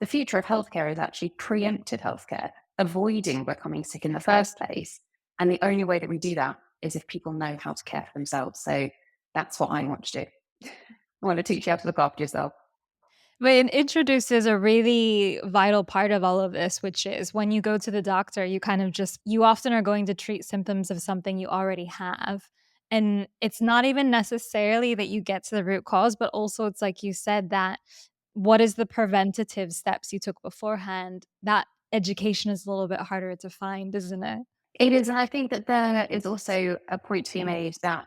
the future of healthcare is actually preemptive healthcare, avoiding becoming sick in the first place. And the only way that we do that is if people know how to care for themselves. So that's what I want to do. I want to teach you how to look after yourself. But it introduces a really vital part of all of this, which is when you go to the doctor, you kind of just you often are going to treat symptoms of something you already have. And it's not even necessarily that you get to the root cause, but also it's like you said that what is the preventative steps you took beforehand? That education is a little bit harder to find, isn't it? It is. And I think that there is also a point to be made that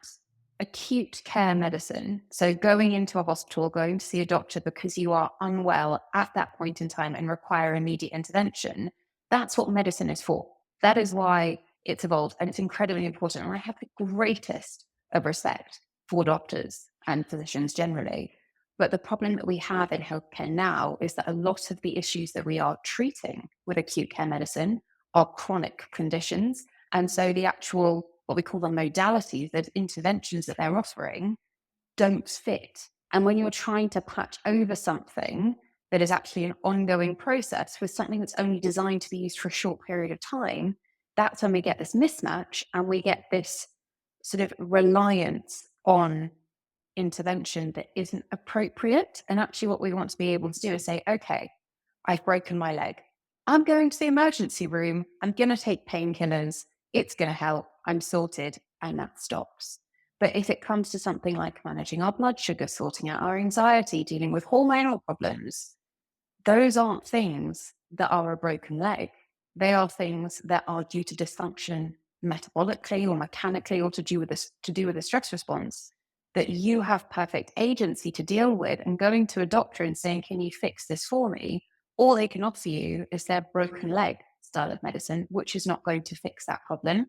acute care medicine, so going into a hospital, going to see a doctor because you are unwell at that point in time and require immediate intervention, that's what medicine is for. That is why it's evolved and it's incredibly important. And I have the greatest of respect for doctors and physicians generally. But the problem that we have in healthcare now is that a lot of the issues that we are treating with acute care medicine are chronic conditions. And so the actual, what we call the modalities, the interventions that they're offering don't fit. And when you're trying to patch over something that is actually an ongoing process with something that's only designed to be used for a short period of time, that's when we get this mismatch and we get this sort of reliance on intervention that isn't appropriate. And actually, what we want to be able to do is say, okay, I've broken my leg. I'm going to the emergency room. I'm going to take painkillers. It's going to help. I'm sorted. And that stops. But if it comes to something like managing our blood sugar, sorting out our anxiety, dealing with hormonal problems, those aren't things that are a broken leg. They are things that are due to dysfunction metabolically or mechanically or to do with the stress response that you have perfect agency to deal with. And going to a doctor and saying, can you fix this for me? All they can offer you is their broken leg style of medicine, which is not going to fix that problem.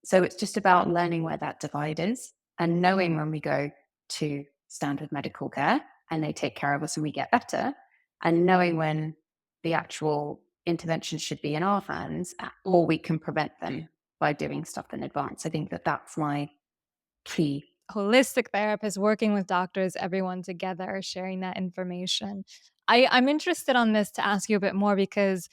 So it's just about learning where that divide is and knowing when we go to standard medical care and they take care of us and we get better, and knowing when the actual intervention should be in our hands or we can prevent them by doing stuff in advance. I think that that's my key. Holistic therapist working with doctors, everyone together, sharing that information. I'm interested on this to ask you a bit more because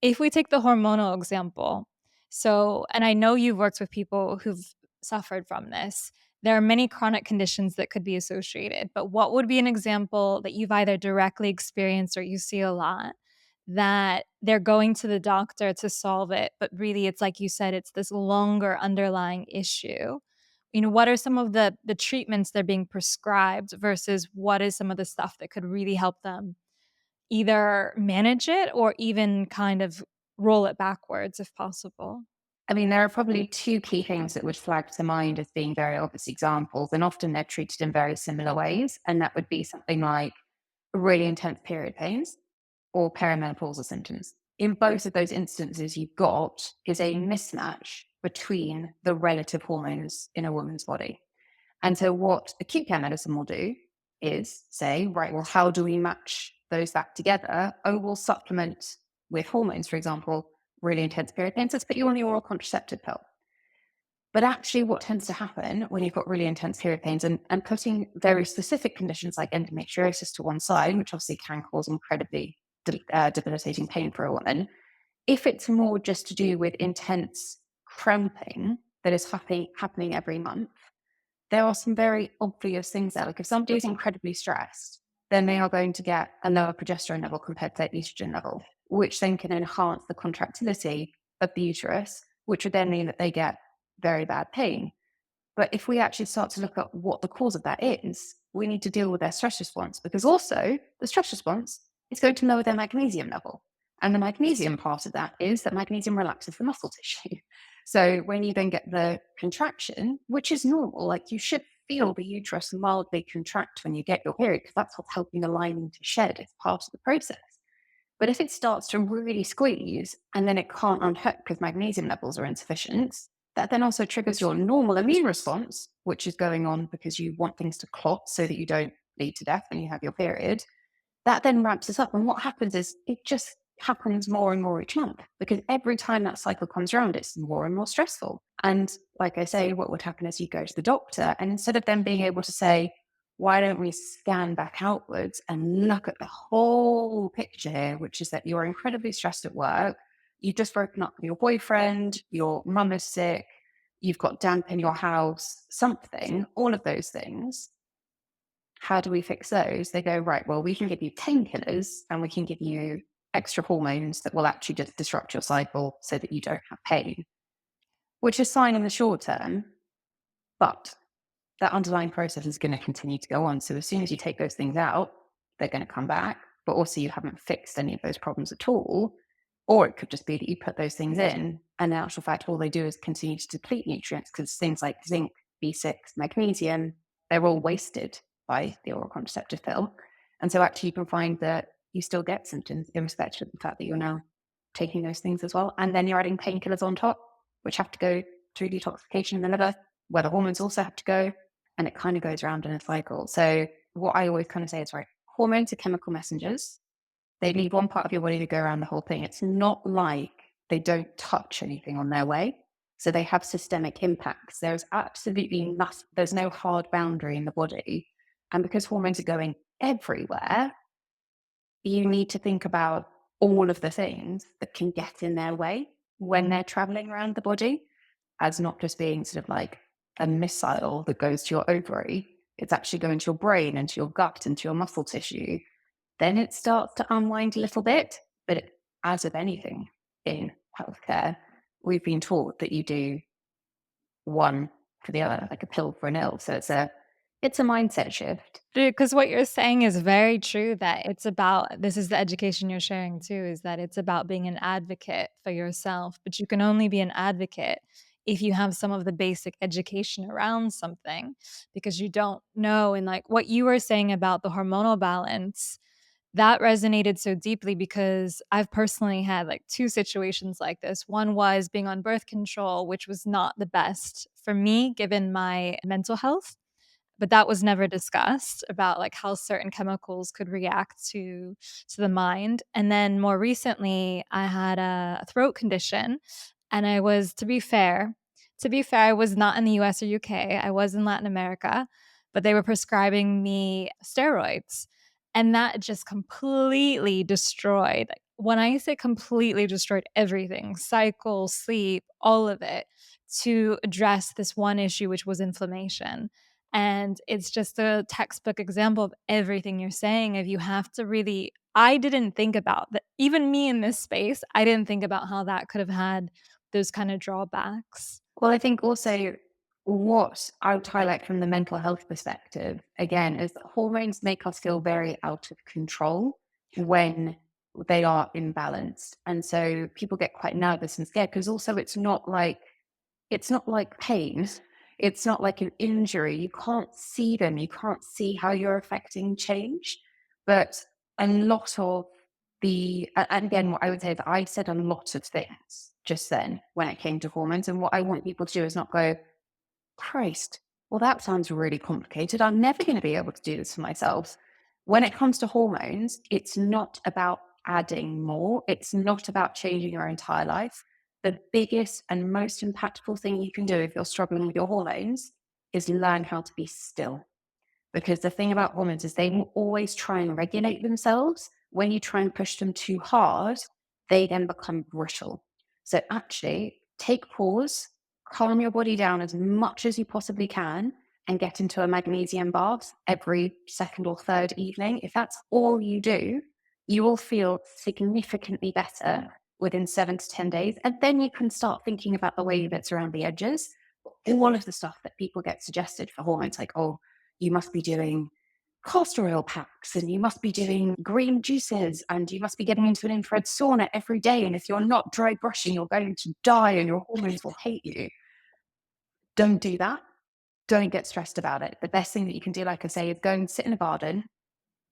if we take the hormonal example, so and I know you've worked with people who've suffered from this. There are many chronic conditions that could be associated, but what would be an example that you've either directly experienced or you see a lot that they're going to the doctor to solve it, but really it's like you said, it's this longer underlying issue. You know, what are some of the treatments they're being prescribed versus what is some of the stuff that could really help them either manage it or even kind of roll it backwards if possible? I mean, there are probably two key things that would flag to mind as being very obvious examples, and often they're treated in very similar ways. And that would be something like really intense period pains or perimenopausal symptoms. In both of those instances, you've got is a mismatch between the relative hormones in a woman's body. And so, what acute care medicine will do is say, right, well, how do we match those back together? Oh, we'll supplement with hormones, for example, really intense period pains. Let's put you on the oral contraceptive pill. But actually, what tends to happen when you've got really intense period pains and putting very specific conditions like endometriosis to one side, which obviously can cause incredibly debilitating pain for a woman, if it's more just to do with intense cramping that is happening every month, there are some very obvious things there. Like if somebody is incredibly stressed, then they are going to get a lower progesterone level compared to their estrogen level, which then can enhance the contractility of the uterus, which would then mean that they get very bad pain. But if we actually start to look at what the cause of that is, we need to deal with their stress response because also the stress response is going to lower their magnesium level. And the magnesium part of that is that magnesium relaxes the muscle tissue. So when you then get the contraction, which is normal, like you should feel the uterus mildly contract when you get your period because that's what's helping the lining to shed. It's part of the process. But if it starts to really squeeze and then it can't unhook because magnesium levels are insufficient, that then also triggers your normal immune response, which is going on because you want things to clot so that you don't bleed to death when you have your period. That then ramps us up. And what happens is it just happens more and more each month because every time that cycle comes around, it's more and more stressful. And like I say, what would happen is you go to the doctor and instead of them being able to say, why don't we scan back outwards and look at the whole picture here, which is that you're incredibly stressed at work. You've just broken up with your boyfriend, your mum is sick, you've got damp in your house, something, all of those things. How do we fix those? They go, right, well, we can give you painkillers and we can give you extra hormones that will actually just disrupt your cycle so that you don't have pain, which is fine in the short term, but that underlying process is going to continue to go on. So as soon as you take those things out, they're going to come back, but also you haven't fixed any of those problems at all. Or it could just be that you put those things in, and in actual fact, all they do is continue to deplete nutrients because things like zinc, B6, magnesium, they're all wasted by the oral contraceptive pill. And so actually you can find that you still get symptoms irrespective of the fact that you're now taking those things as well. And then you're adding painkillers on top, which have to go through detoxification in the liver, where the hormones also have to go, and it kind of goes around in a cycle. So what I always kind of say is, right, hormones are chemical messengers. They leave one part of your body to go around the whole thing. It's not like they don't touch anything on their way. So they have systemic impacts. There's absolutely nothing, there's no hard boundary in the body. And because hormones are going everywhere, you need to think about all of the things that can get in their way when they're traveling around the body, as not just being sort of like a missile that goes to your ovary. It's actually going to your brain and to your gut and to your muscle tissue. Then it starts to unwind a little bit. But as with anything in healthcare, we've been taught that you do one for the other, like a pill for an ill. So it's a mindset shift. Because what you're saying is very true, that it's about, this is the education you're sharing too, is that it's about being an advocate for yourself, but you can only be an advocate if you have some of the basic education around something, because you don't know. And like what you were saying about the hormonal balance, that resonated so deeply because I've personally had like two situations like this. One was being on birth control, which was not the best for me given my mental health, but that was never discussed about like how certain chemicals could react to the mind. And then more recently, I had a throat condition, and I was, to be fair, I was not in the US or UK. I was in Latin America, but they were prescribing me steroids. And that just completely destroyed, when I say completely destroyed everything, cycle, sleep, all of it, to address this one issue, which was inflammation. And it's just a textbook example of everything you're saying. If you have to really, I didn't think about that. Even me in this space, I didn't think about how that could have had those kind of drawbacks. Well, I think also what I would highlight from the mental health perspective, again, is that hormones make us feel very out of control when they are imbalanced. And so people get quite nervous and scared because also it's not like pain. It's not like an injury. You can't see them. You can't see how you're affecting change. But a lot of and again, what I would say that I said a lot of things just then when it came to hormones. And what I want people to do is not go, Christ, well, that sounds really complicated. I'm never going to be able to do this for myself. When it comes to hormones, it's not about adding more, it's not about changing your entire life. The biggest and most impactful thing you can do if you're struggling with your hormones is learn how to be still. Because the thing about hormones is they will always try and regulate themselves. When you try and push them too hard, they then become brittle. So actually, take pause, calm your body down as much as you possibly can, and get into a magnesium bath every second or third evening. If that's all you do, you will feel significantly better within 7 to 10 days. And then you can start thinking about the way bits around the edges. All of the stuff that people get suggested for hormones, like, oh, you must be doing castor oil packs and you must be doing green juices and you must be getting into an infrared sauna every day. And if you're not dry brushing, you're going to die and your hormones will hate you. Don't do that. Don't get stressed about it. The best thing that you can do, like I say, is go and sit in a garden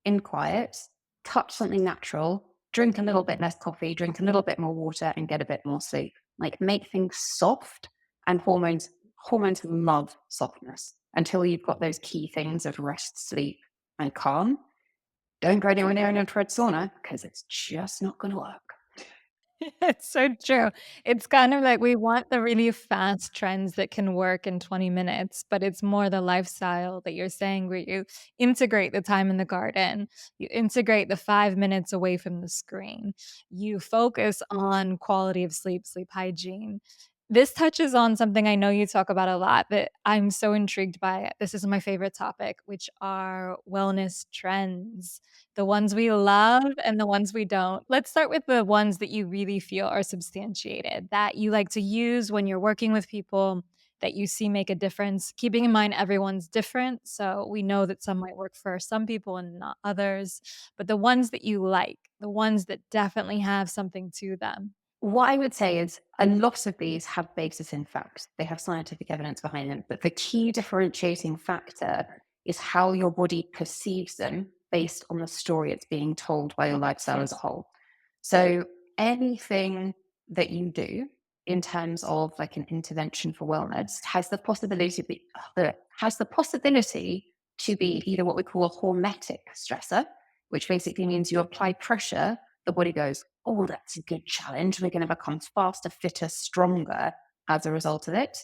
in quiet, touch something natural, drink a little bit less coffee, drink a little bit more water, and get a bit more sleep. Like make things soft. And hormones love softness until you've got those key things of rest, sleep, and calm. Don't go anywhere near an infrared sauna because it's just not going to work. It's so true. It's kind of like we want the really fast trends that can work in 20 minutes, but it's more the lifestyle that you're saying where you integrate the time in the garden, you integrate the 5 minutes away from the screen, you focus on quality of sleep, sleep hygiene. This touches on something I know you talk about a lot that I'm so intrigued by. This is my favorite topic, which are wellness trends, the ones we love and the ones we don't. Let's start with the ones that you really feel are substantiated, that you like to use when you're working with people, that you see make a difference, keeping in mind everyone's different. So we know that some might work for some people and not others, but the ones that you like, the ones that definitely have something to them. What I would say is a lot of these have basis in fact. They have scientific evidence behind them. But the key differentiating factor is how your body perceives them based on the story it's being told by your lifestyle as a whole. So anything that you do in terms of like an intervention for wellness has the possibility to be either what we call a hormetic stressor, which basically means you apply pressure, the body goes, oh, that's a good challenge. We're going to become faster, fitter, stronger as a result of it.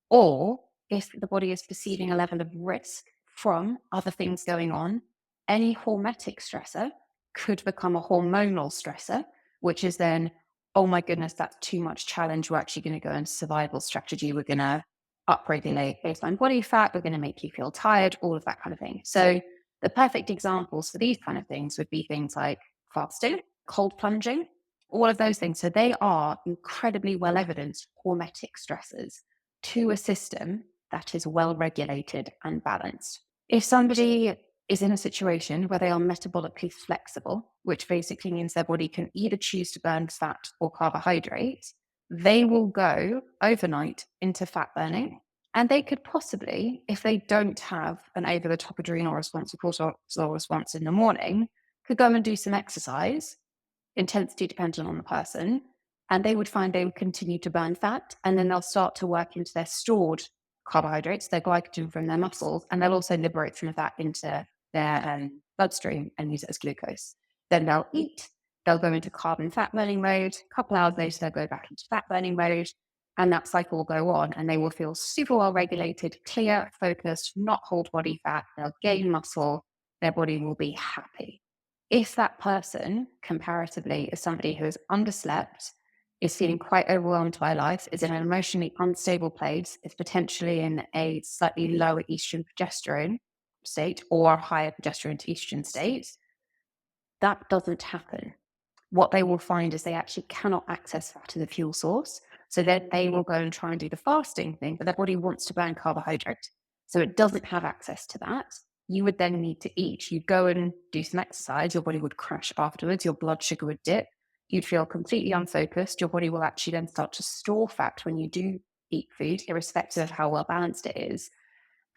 Or if the body is perceiving a level of risk from other things going on, any hormetic stressor could become a hormonal stressor, which is then, oh my goodness, that's too much challenge. We're actually going to go into survival strategy. We're going to upregulate baseline body fat. We're going to make you feel tired, all of that kind of thing. So the perfect examples for these kind of things would be things like fasting, cold plunging, all of those things. So they are incredibly well evidenced hormetic stressors to a system that is well regulated and balanced. If somebody is in a situation where they are metabolically flexible, which basically means their body can either choose to burn fat or carbohydrate, they will go overnight into fat burning. And they could possibly, if they don't have an over the top adrenal response or cortisol response in the morning, could go and do some exercise, intensity dependent on the person, and they would find they would continue to burn fat, and then they'll start to work into their stored carbohydrates, their glycogen from their muscles, and they'll also liberate some of that into their bloodstream and use it as glucose. Then they'll eat, they'll go into carbon fat burning mode. A couple hours later, they'll go back into fat burning mode, and that cycle will go on, and they will feel super well regulated, clear, focused, not hold body fat. They'll gain muscle, their body will be happy. If that person, comparatively, is somebody who is underslept, is feeling quite overwhelmed by life, is in an emotionally unstable place, is potentially in a slightly lower estrogen progesterone state or higher progesterone to estrogen state, that doesn't happen. What they will find is they actually cannot access fat as a fuel source. So then they will go and try and do the fasting thing, but their body wants to burn carbohydrate. So it doesn't have access to that. You would then need to eat. You'd go and do some exercise. Your body would crash afterwards. Your blood sugar would dip. You'd feel completely unfocused. Your body will actually then start to store fat when you do eat food, irrespective of how well balanced it is.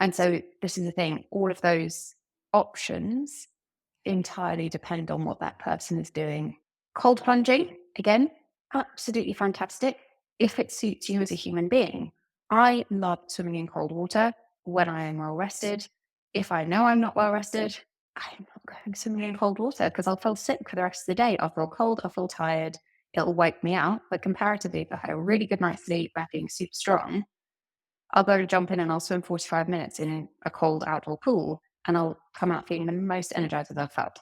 And so this is the thing, all of those options entirely depend on what that person is doing. Cold plunging, again, absolutely fantastic if it suits you as a human being. I love swimming in cold water when I am well rested. If I know I'm not well rested, I'm not going swimming in cold water because I'll feel sick for the rest of the day. I'll feel cold, I'll feel tired, it'll wake me out. But comparatively, if I have a really good night's sleep by being super strong, I'll go and jump in and I'll swim 45 minutes in a cold outdoor pool and I'll come out feeling the most energized I've felt.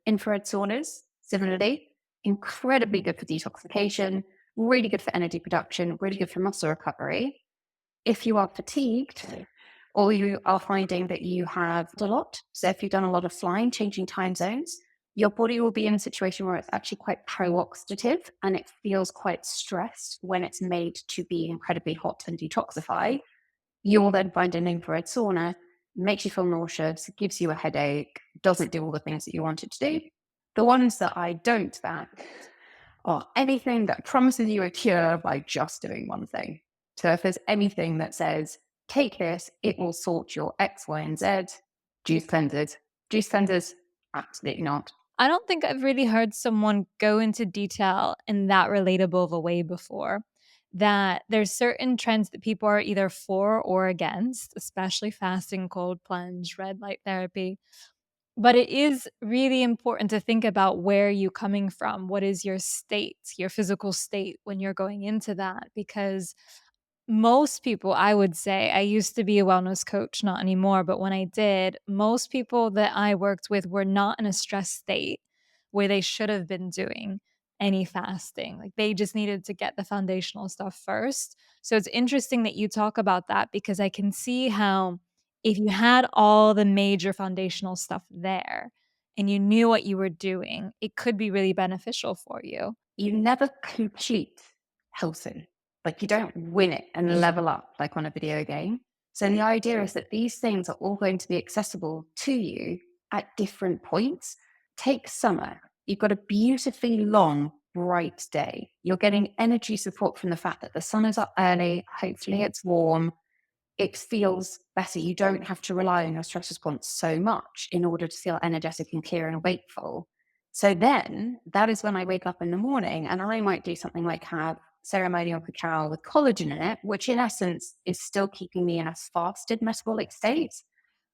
Infrared saunas, similarly, incredibly good for detoxification, really good for energy production, really good for muscle recovery. If you are fatigued or you are finding that you have a lot, so if you've done a lot of flying, changing time zones, your body will be in a situation where it's actually quite pro-oxidative and it feels quite stressed when it's made to be incredibly hot and detoxify. You will then find an infrared sauna, makes you feel nauseous, gives you a headache, doesn't do all the things that you want it to do. The ones that I don't that are anything that promises you a cure by just doing one thing. So if there's anything that says, take this, it will sort your X, Y, and Z, juice cleansers, absolutely not. I don't think I've really heard someone go into detail in that relatable of a way before. That there's certain trends that people are either for or against, especially fasting, cold plunge, red light therapy. But it is really important to think about where you coming from. What is your state, your physical state when you're going into that? Because most people, I would say, I used to be a wellness coach, not anymore, but when I did, most people that I worked with were not in a stress state where they should have been doing any fasting. Like they just needed to get the foundational stuff first. So it's interesting that you talk about that because I can see how if you had all the major foundational stuff there and you knew what you were doing, it could be really beneficial for you. You never complete healthy. Like you don't win it and level up like on a video game. So the idea is that these things are all going to be accessible to you at different points. Take summer. You've got a beautifully long, bright day. You're getting energy support from the fact that the sun is up early. Hopefully it's warm. It feels better. You don't have to rely on your stress response so much in order to feel energetic and clear and wakeful. So then that is when I wake up in the morning and I might do something like have ceremonial cacao with collagen in it, which in essence is still keeping me in a fasted metabolic state.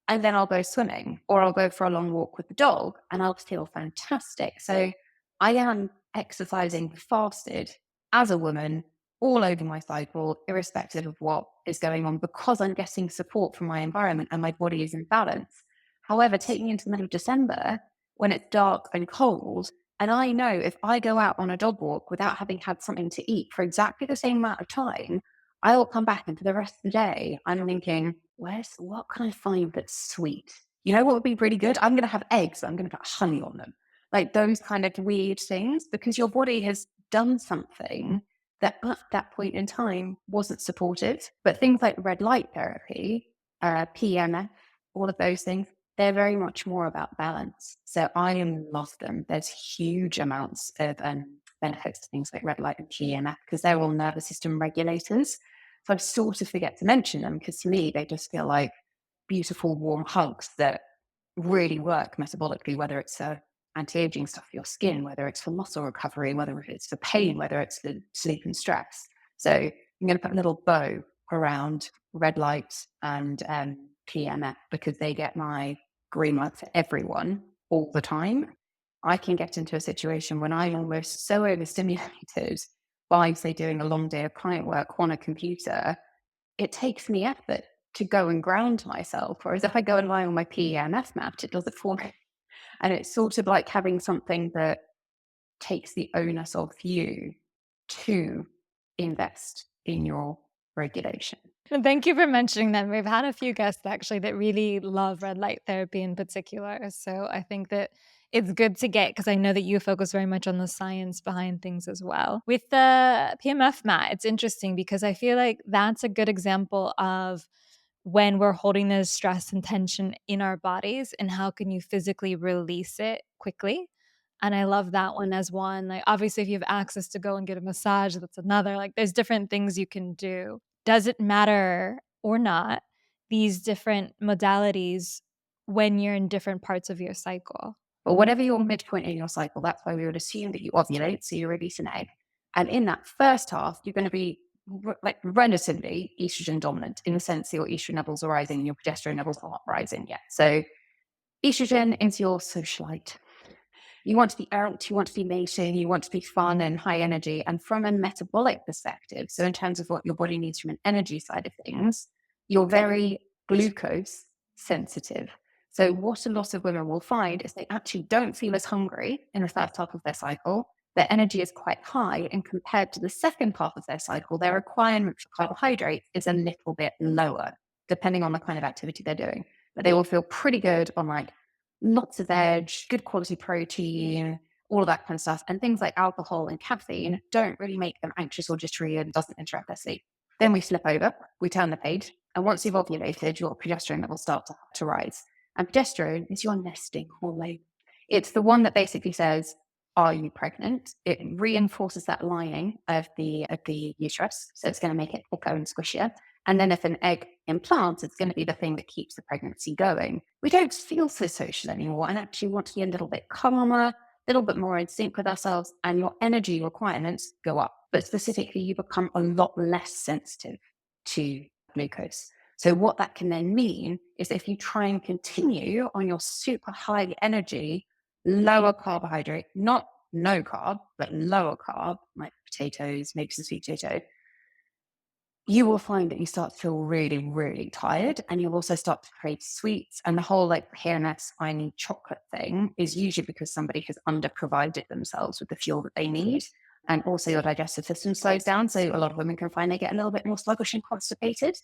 And then I'll go swimming or I'll go for a long walk with the dog and I'll feel fantastic. So I am exercising fasted as a woman all over my cycle, irrespective of what is going on, because I'm getting support from my environment and my body is in balance. However, taking into the middle of December when it's dark and cold, and I know if I go out on a dog walk without having had something to eat for exactly the same amount of time, I will come back and for the rest of the day, I'm thinking, what can I find that's sweet? You know what would be really good? I'm going to have eggs, but I'm going to put honey on them. Like those kind of weird things, because your body has done something that at that point in time wasn't supportive. But things like red light therapy, PMF, all of those things, they're very much more about balance. So I love them. There's huge amounts of benefits to things like red light and PMF because they're all nervous system regulators. So I sort of forget to mention them because to me, they just feel like beautiful, warm hugs that really work metabolically, whether it's anti-aging stuff for your skin, whether it's for muscle recovery, whether it's for pain, whether it's for sleep and stress. So I'm going to put a little bow around red light and PMF because they get my green light for everyone all the time. I can get into a situation when I'm almost so overstimulated by, say, doing a long day of client work on a computer, it takes me effort to go and ground myself. Whereas if I go and lie on my PEMF mat, it does it for me. And it's sort of like having something that takes the onus off you to invest in your regulation. And thank you for mentioning them. We've had a few guests actually that really love red light therapy in particular. So I think that it's good to get because I know that you focus very much on the science behind things as well. With the PMF mat, it's interesting because I feel like that's a good example of when we're holding this stress and tension in our bodies and how can you physically release it quickly. And I love that one as one. Like obviously if you have access to go and get a massage, that's another. Like there's different things you can do. Does it matter or not, these different modalities when you're in different parts of your cycle? But whatever your midpoint in your cycle, that's why we would assume that you ovulate, so you release an egg. And in that first half, you're going to be like relatively estrogen dominant in the sense that your estrogen levels are rising and your progesterone levels are not rising yet. So estrogen is your socialite. You want to be out, you want to be mating, you want to be fun and high energy. And from a metabolic perspective, so in terms of what your body needs from an energy side of things, you're very glucose sensitive. So what a lot of women will find is they actually don't feel as hungry in the first half of their cycle. Their energy is quite high, and compared to the second half of their cycle, their requirement for carbohydrates is a little bit lower, depending on the kind of activity they're doing. But they will feel pretty good on like lots of veg, good quality protein, all of that kind of stuff. And things like alcohol and caffeine don't really make them anxious or jittery and doesn't interrupt their sleep. Then we flip over, we turn the page, and once you've ovulated, your progesterone levels start to rise. And progesterone is your nesting hormone. It's the one that basically says, are you pregnant? It reinforces that lining of the uterus, so it's going to make it thicker and squishier. And then if an egg implants, it's going to be the thing that keeps the pregnancy going. We don't feel so social anymore and actually want to be a little bit calmer, a little bit more in sync with ourselves, and your energy requirements go up. But specifically, you become a lot less sensitive to glucose. So what that can then mean is if you try and continue on your super high energy, lower carbohydrate, not no carb, but lower carb, like potatoes, maybe some sweet potato, you will find that you start to feel really, really tired, and you'll also start to crave sweets. And the whole like PMS, I need chocolate thing is usually because somebody has underprovided themselves with the fuel that they need. And also your digestive system slows down. So a lot of women can find they get a little bit more sluggish and constipated.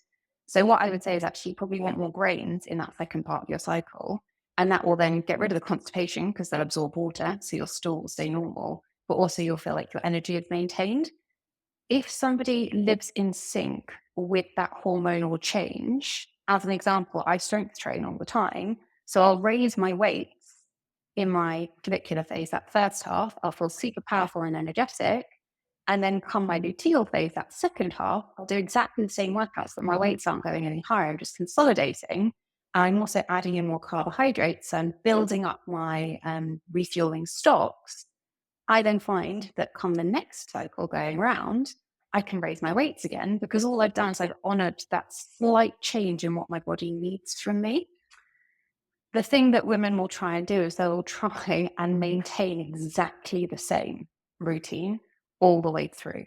So what I would say is actually you probably want more grains in that second part of your cycle. And that will then get rid of the constipation because they'll absorb water. So your stool will stay normal, but also you'll feel like your energy is maintained. If somebody lives in sync with that hormonal change, as an example, I strength train all the time. So I'll raise my weights in my follicular phase, that first half, I'll feel super powerful and energetic. And then come my luteal phase, that second half, I'll do exactly the same workouts, but my weights aren't going any higher. I'm just consolidating. I'm also adding in more carbohydrates and building up my refueling stocks. I then find that come the next cycle going round, I can raise my weights again because all I've done is I've honored that slight change in what my body needs from me. The thing that women will try and do is they'll try and maintain exactly the same routine all the way through.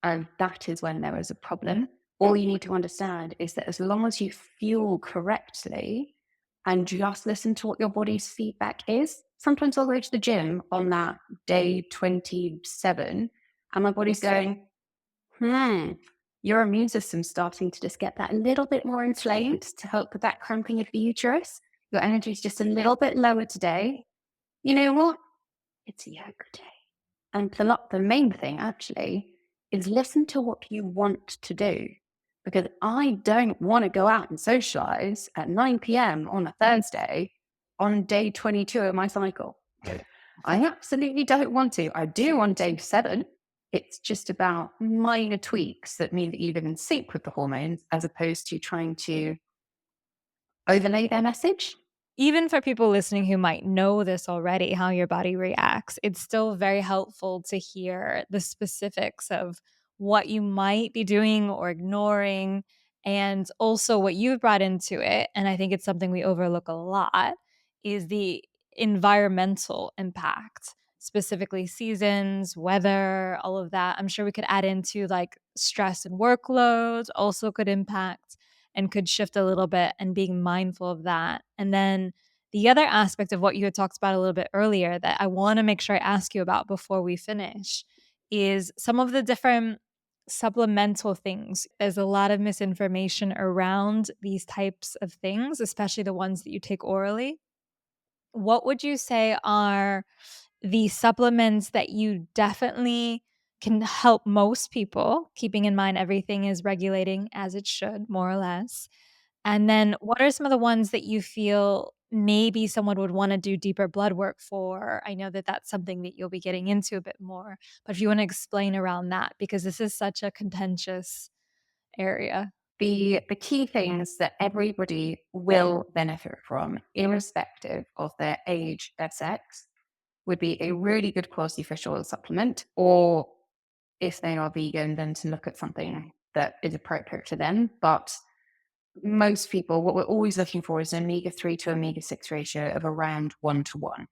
And that is when there is a problem. All you need to understand is that as long as you fuel correctly and just listen to what your body's feedback is, sometimes I'll go to the gym on that day 27 and my body's going, your immune system's starting to just get that little bit more inflamed to help with that cramping of the uterus. Your energy is just a little bit lower today. You know what? It's a yoga day. And the main thing actually is listen to what you want to do. Because I don't want to go out and socialize at 9 p.m. on a Thursday on day 22 of my cycle. I absolutely don't want to. I do on day 7. It's just about minor tweaks that mean that you live in sync with the hormones as opposed to trying to overlay their message. Even for people listening who might know this already, how your body reacts, it's still very helpful to hear the specifics of what you might be doing or ignoring, and also what you've brought into it. And I think it's something we overlook a lot is the environmental impact, specifically seasons, weather, all of that. I'm sure we could add into like stress and workloads also could impact and could shift a little bit, and being mindful of that. And then the other aspect of what you had talked about a little bit earlier that I want to make sure I ask you about before we finish is some of the different supplemental things. There's a lot of misinformation around these types of things, especially the ones that you take orally. What would you say are the supplements that you definitely can help most people, keeping in mind everything is regulating as it should, more or less? And then what are some of the ones that you feel maybe someone would wanna do deeper blood work for? I know that that's something that you'll be getting into a bit more, but if you wanna explain around that, because this is such a contentious area. The key things that everybody will benefit from, irrespective of their age, their sex, would be a really good quality fish oil supplement, or if they are vegan, then to look at something that is appropriate to them. But most people, what we're always looking for is an omega-3 to omega-6 ratio of around 1 to 1.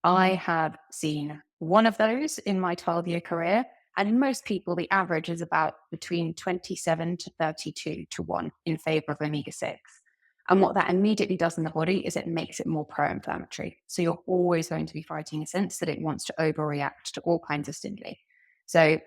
I have seen one of those in my 12-year career. And in most people, the average is about between 27 to 32 to 1 in favor of omega 6. And what that immediately does in the body is it makes it more pro inflammatory. So you're always going to be fighting a sense that it wants to overreact to all kinds of stimuli. So,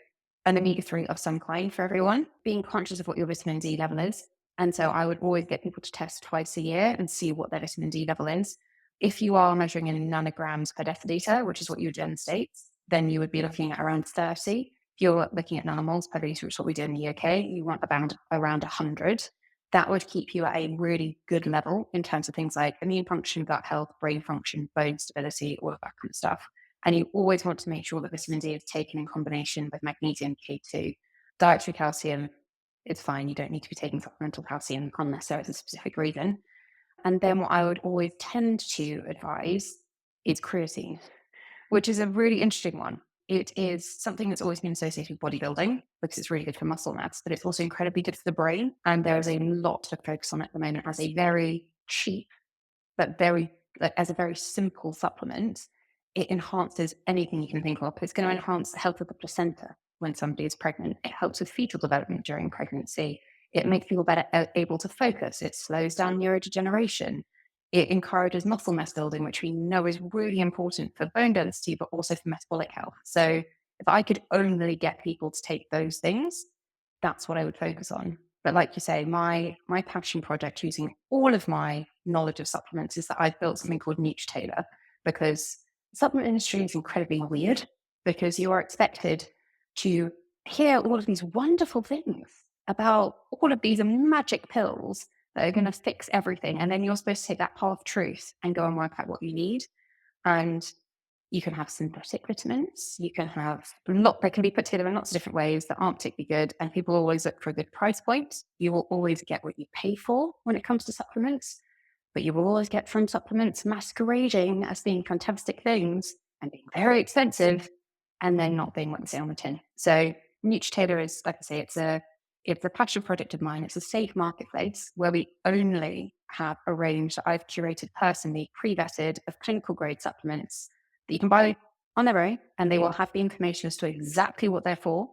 an omega 3 of some kind for everyone, being conscious of what your vitamin D level is. And so, I would always get people to test twice a year and see what their vitamin D level is. If you are measuring in nanograms per deciliter, which is what your gen states, then you would be looking at around 30. If you're looking at nanomoles per liter, which is what we do in the UK, you want around 100. That would keep you at a really good level in terms of things like immune function, gut health, brain function, bone stability, all of that kind of stuff. And you always want to make sure that vitamin D is taken in combination with magnesium, K2. Dietary calcium is fine. You don't need to be taking supplemental calcium unless there is a specific reason. And then what I would always tend to advise is creatine, which is a really interesting one. It is something that's always been associated with bodybuilding because it's really good for muscle mass, but it's also incredibly good for the brain. And there is a lot to focus on at the moment as a very cheap, but very, like, as a very simple supplement. It enhances anything you can think of. It's going to enhance the health of the placenta when somebody is pregnant. It helps with fetal development during pregnancy. It makes people better able to focus. It slows down neurodegeneration. It encourages muscle mass building, which we know is really important for bone density, but also for metabolic health. So if I could only get people to take those things, that's what I would focus on. But like you say, my passion project using all of my knowledge of supplements is that I've built something called Nutrition, because the supplement industry is incredibly weird, because you are expected to hear all of these wonderful things about all of these magic pills that are going to fix everything. And then you're supposed to take that path of truth and go and work out what you need. And you can have synthetic vitamins. You can have they can be put together in lots of different ways that aren't particularly good. And people always look for a good price point. You will always get what you pay for when it comes to supplements, but you will always get from supplements masquerading as being fantastic things and being very expensive, and then not being what they say on the tin. So Nutritailor is, like I say, it's a passion project of mine. It's a safe marketplace where we only have a range that I've curated personally, pre-vetted, of clinical grade supplements that you can buy on their own, and they will have the information as to exactly what they're for.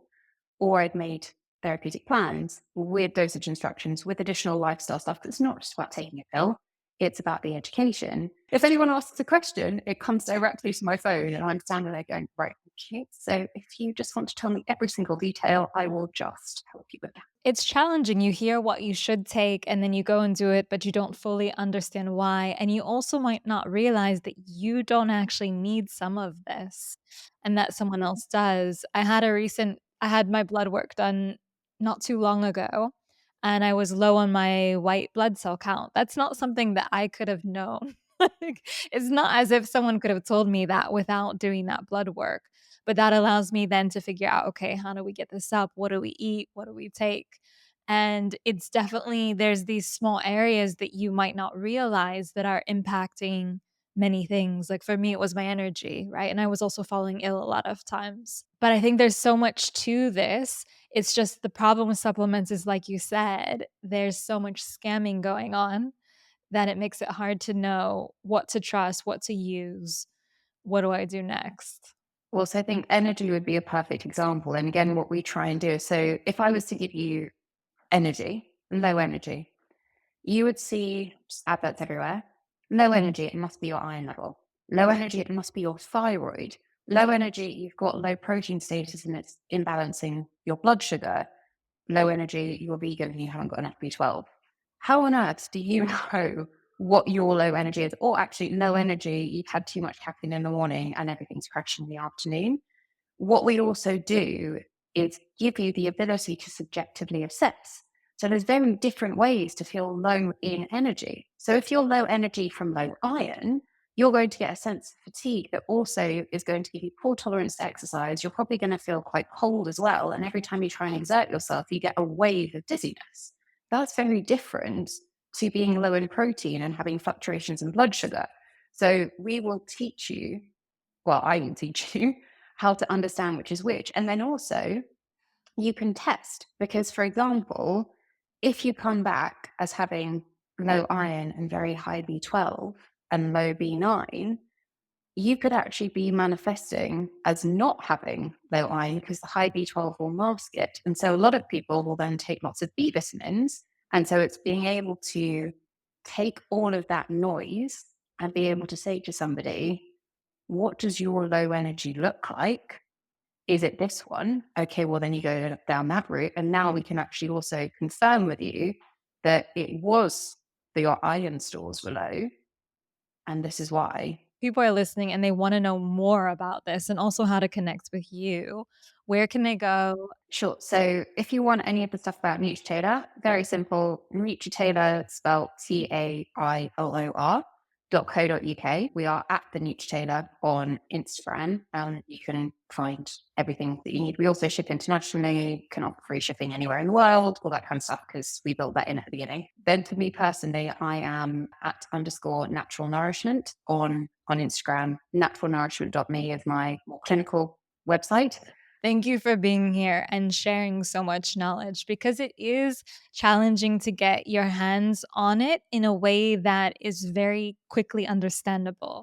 Or I've made therapeutic plans with dosage instructions, with additional lifestyle stuff. It's not just about taking a pill. It's about the education. If anyone asks a question, it comes directly to my phone and I'm standing there going, right, okay, so if you just want to tell me every single detail, I will just help you with that. It's challenging. You hear what you should take and then you go and do it, but you don't fully understand why. And you also might not realize that you don't actually need some of this and that someone else does. I had my blood work done not too long ago and I was low on my white blood cell count. That's not something that I could have known. Like, it's not as if someone could have told me that without doing that blood work. But that allows me then to figure out, okay, how do we get this up? What do we eat? What do we take? And it's definitely, there's these small areas that you might not realize that are impacting many things. Like for me, it was my energy, right? And I was also falling ill a lot of times. But I think there's so much to this. It's just the problem with supplements is, like you said, there's so much scamming going on that it makes it hard to know what to trust, what to use. What do I do next? Well, so I think energy would be a perfect example. And again, what we try and do is, so if I was to give you energy, low energy, you would see just adverts everywhere. Low energy, it must be your iron level. Low energy, it must be your thyroid. Low energy, you've got low protein status and it's imbalancing your blood sugar. Low energy, you're vegan and you haven't got enough B12. How on earth do you know what your low energy is? Or actually, low energy, you've had too much caffeine in the morning and everything's crashing in the afternoon. What we also do is give you the ability to subjectively assess. So there's very different ways to feel low in energy. So if you're low energy from low iron, you're going to get a sense of fatigue that also is going to give you poor tolerance to exercise. You're probably going to feel quite cold as well. And every time you try and exert yourself, you get a wave of dizziness. That's very different to being low in protein and having fluctuations in blood sugar. So we will teach you, well, I will teach you how to understand which is which. And then also you can test, because, for example, if you come back as having low iron and very high B12 and low B9, you could actually be manifesting as not having low iron because the high B12 will mask it. And so a lot of people will then take lots of B vitamins. And so it's being able to take all of that noise and be able to say to somebody, what does your low energy look like? Is it this one? Okay, well, then you go down that route. And now we can actually also confirm with you that it was that your iron stores were low. And this is why. People are listening and they wanna know more about this and also how to connect with you. Where can they go? Sure. So if you want any of the stuff about Nutritailor, very simple. Nutritailor, spelled Tailor.co.uk. We are at the Nutritailor on Instagram, and you can find everything that you need. We also ship internationally, can offer free shipping anywhere in the world, all that kind of stuff, because we built that in at the beginning. Then for me personally, I am at _ natural nourishment on Instagram. Naturalnourishment.me is my more clinical website. Thank you for being here and sharing so much knowledge because it is challenging to get your hands on it in a way that is very quickly understandable.